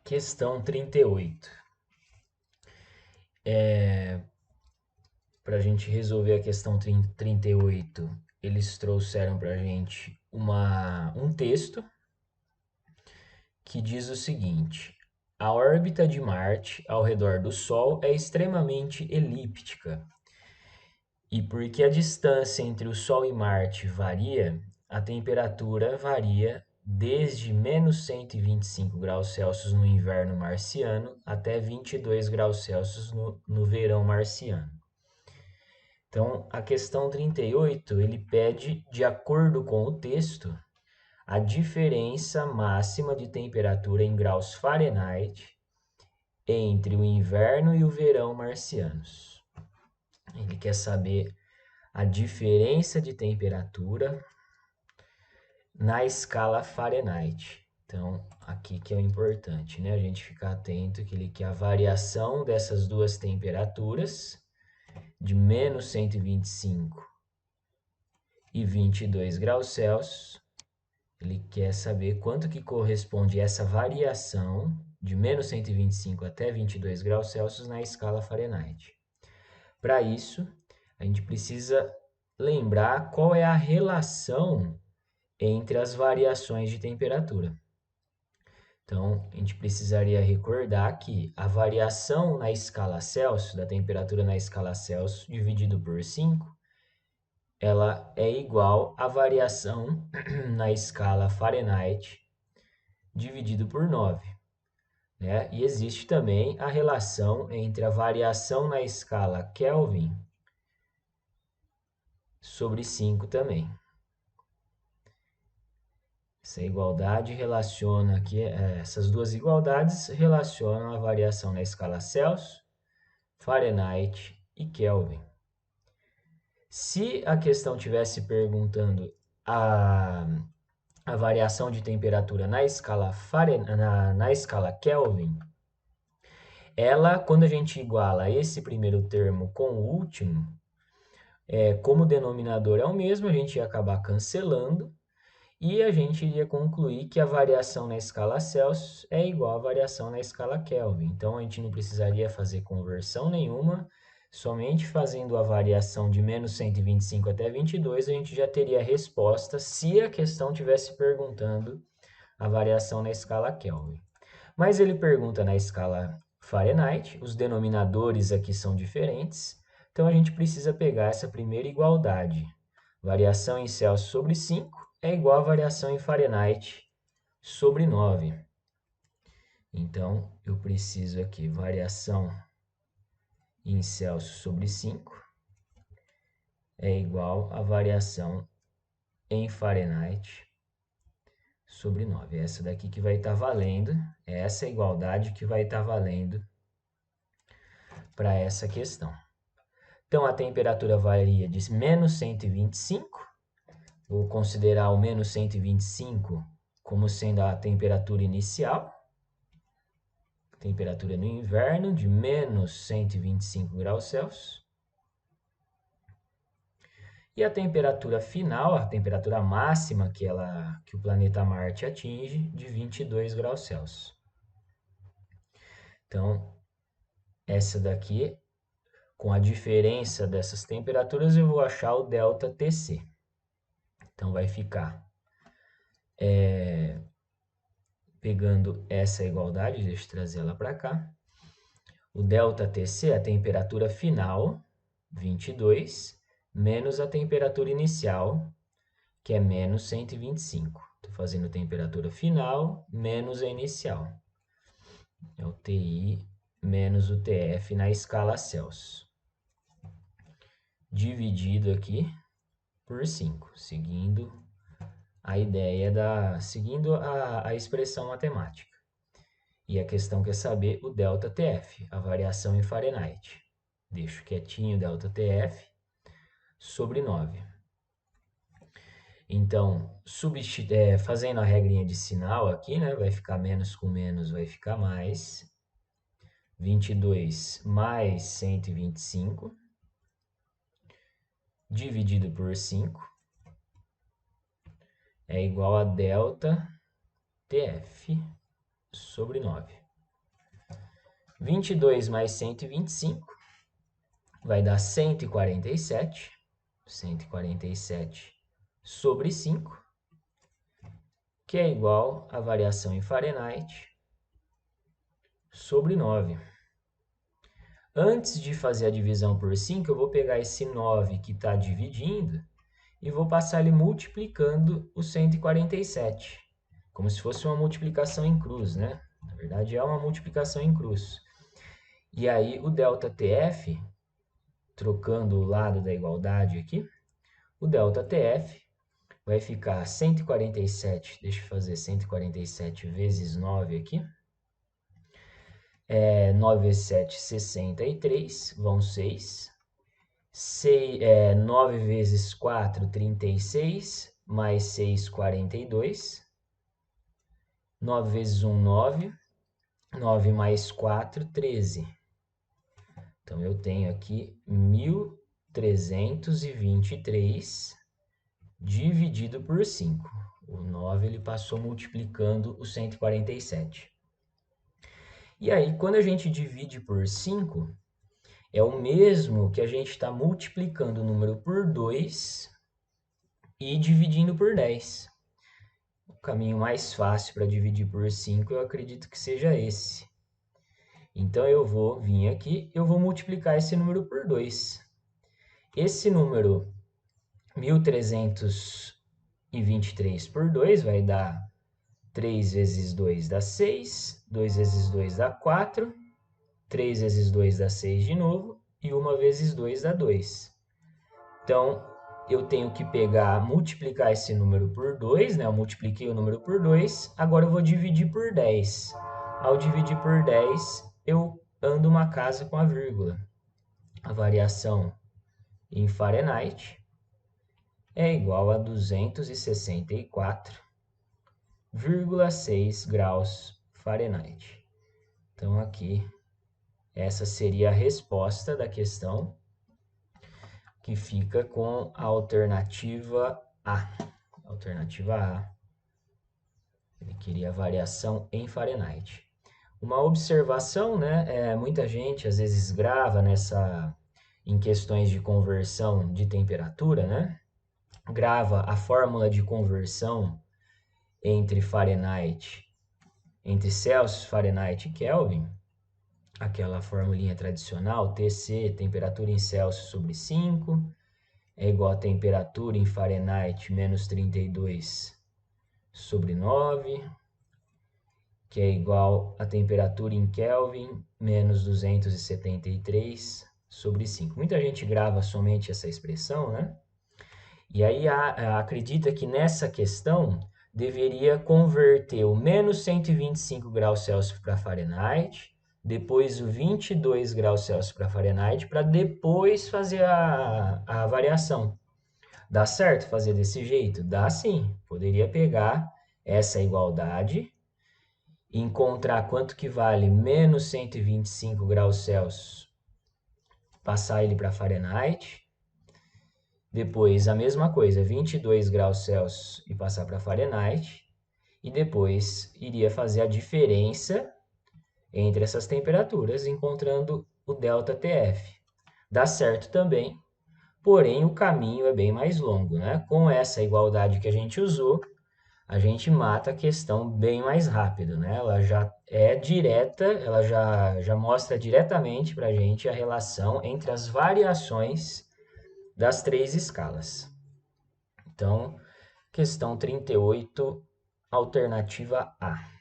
Questão 38. Para a gente resolver a questão 38, eles trouxeram para a gente um texto que diz o seguinte: a órbita de Marte ao redor do Sol é extremamente elíptica, e porque a distância entre o Sol e Marte varia, a temperatura varia desde menos 125 graus Celsius no inverno marciano até 22 graus Celsius no verão marciano. Então, a questão 38, ele pede, de acordo com o texto, a diferença máxima de temperatura em graus Fahrenheit entre o inverno e o verão marcianos. Ele quer saber a diferença de temperatura na escala Fahrenheit. Então, aqui que é o importante, né? A gente ficar atento que ele quer a variação dessas duas temperaturas de menos 125 e 22 graus Celsius. Ele quer saber quanto que corresponde essa variação de menos 125 até 22 graus Celsius na escala Fahrenheit. Para isso, a gente precisa lembrar qual é a relação entre as variações de temperatura. Então, a gente precisaria recordar que a variação na escala Celsius, da temperatura na escala Celsius, dividido por 5, ela é igual à variação na escala Fahrenheit, dividido por 9. Né? E existe também a relação entre a variação na escala Kelvin sobre 5 também. Essa igualdade relaciona aqui, essas duas igualdades relacionam a variação na escala Celsius, Fahrenheit e Kelvin. Se a questão tivesse perguntando a variação de temperatura na escala na escala Kelvin, ela, quando a gente iguala esse primeiro termo com o último, como o denominador é o mesmo, a gente ia acabar cancelando e a gente iria concluir que a variação na escala Celsius é igual à variação na escala Kelvin. Então, a gente não precisaria fazer conversão nenhuma, somente fazendo a variação de menos 125 até 22, a gente já teria a resposta se a questão estivesse perguntando a variação na escala Kelvin. Mas ele pergunta na escala Fahrenheit, os denominadores aqui são diferentes, então a gente precisa pegar essa primeira igualdade. Variação em Celsius sobre 5 é igual a variação em Fahrenheit sobre 9. Então, eu preciso aqui, variação em Celsius sobre 5 é igual a variação em Fahrenheit sobre 9. Essa daqui que vai estar valendo, é essa igualdade que vai estar valendo para essa questão. Então, a temperatura varia de menos 125, vou considerar o menos 125 como sendo a temperatura inicial, temperatura no inverno de menos 125 graus Celsius. E a temperatura final, a temperatura máxima que o planeta Marte atinge, de 22 graus Celsius. Então, essa daqui, com a diferença dessas temperaturas, eu vou achar o ΔTc. Então, vai ficar pegando essa igualdade, deixa eu trazer ela para cá. O ΔTc, a temperatura final, 22, menos a temperatura inicial, que é menos 125. Estou fazendo temperatura final menos a inicial. É o TI menos o TF na escala Celsius. Dividido aqui por 5, seguindo a ideia seguindo a expressão matemática. E a questão quer saber o ΔTF, a variação em Fahrenheit. Deixo quietinho o ΔTF sobre 9. Então, fazendo a regrinha de sinal aqui, né, vai ficar menos com menos, vai ficar mais. 22 mais 125, dividido por 5, é igual a ΔTF sobre 9. 22 mais 125 vai dar 147. 147 sobre 5, que é igual a variação em Fahrenheit sobre 9. Antes de fazer a divisão por 5, eu vou pegar esse 9 que está dividindo e vou passar ele multiplicando o 147, como se fosse uma multiplicação em cruz, né? Na verdade, é uma multiplicação em cruz. E aí, o ΔTF, trocando o lado da igualdade aqui, o ΔTF vai ficar 147, deixa eu fazer 147 vezes 9 aqui. 9 vezes 7, 63, vão 6. 9 vezes 4, 36, mais 6, 42. 9 vezes 1, 9. 9 mais 4, 13. Então, eu tenho aqui 1.323 dividido por 5. O 9 ele passou multiplicando o 147. E aí, quando a gente divide por 5, é o mesmo que a gente está multiplicando o número por 2 e dividindo por 10. O caminho mais fácil para dividir por 5, eu acredito que seja esse. Então, eu vou vir aqui, eu vou multiplicar esse número por 2. Esse número 1.323 por 2 vai dar 3 vezes 2 dá 6, 2 vezes 2 dá 4, 3 vezes 2 dá 6 de novo, e 1 vezes 2 dá 2. Então, eu tenho que multiplicar esse número por 2, né? Eu multipliquei o número por 2, agora eu vou dividir por 10. Ao dividir por 10, eu ando uma casa com a vírgula. A variação em Fahrenheit é igual a 264,6 graus Fahrenheit. Então, aqui, essa seria a resposta da questão, que fica com a alternativa A. Alternativa A. Ele queria a variação em Fahrenheit. Uma observação, né? Muita gente às vezes grava em questões de conversão de temperatura, né? Grava a fórmula de conversão entre Fahrenheit, entre Celsius, Fahrenheit e Kelvin, aquela formulinha tradicional, TC, temperatura em Celsius sobre 5, é igual a temperatura em Fahrenheit menos 32 sobre 9, que é igual a temperatura em Kelvin menos 273 sobre 5. Muita gente grava somente essa expressão, né? E aí acredita que nessa questão deveria converter o menos 125 graus Celsius para Fahrenheit, depois o 22 graus Celsius para Fahrenheit, para depois fazer a variação. Dá certo fazer desse jeito? Dá sim. Poderia pegar essa igualdade, encontrar quanto que vale menos 125 graus Celsius, passar ele para Fahrenheit. Depois, a mesma coisa, 22 graus Celsius e passar para Fahrenheit. E depois, iria fazer a diferença entre essas temperaturas, encontrando o ΔTF. Dá certo também, porém o caminho é bem mais longo, né? Com essa igualdade que a gente usou, a gente mata a questão bem mais rápido, né? Ela já é direta, ela já mostra diretamente para a gente a relação entre as variações das 3 escalas. Então, questão 38, alternativa A.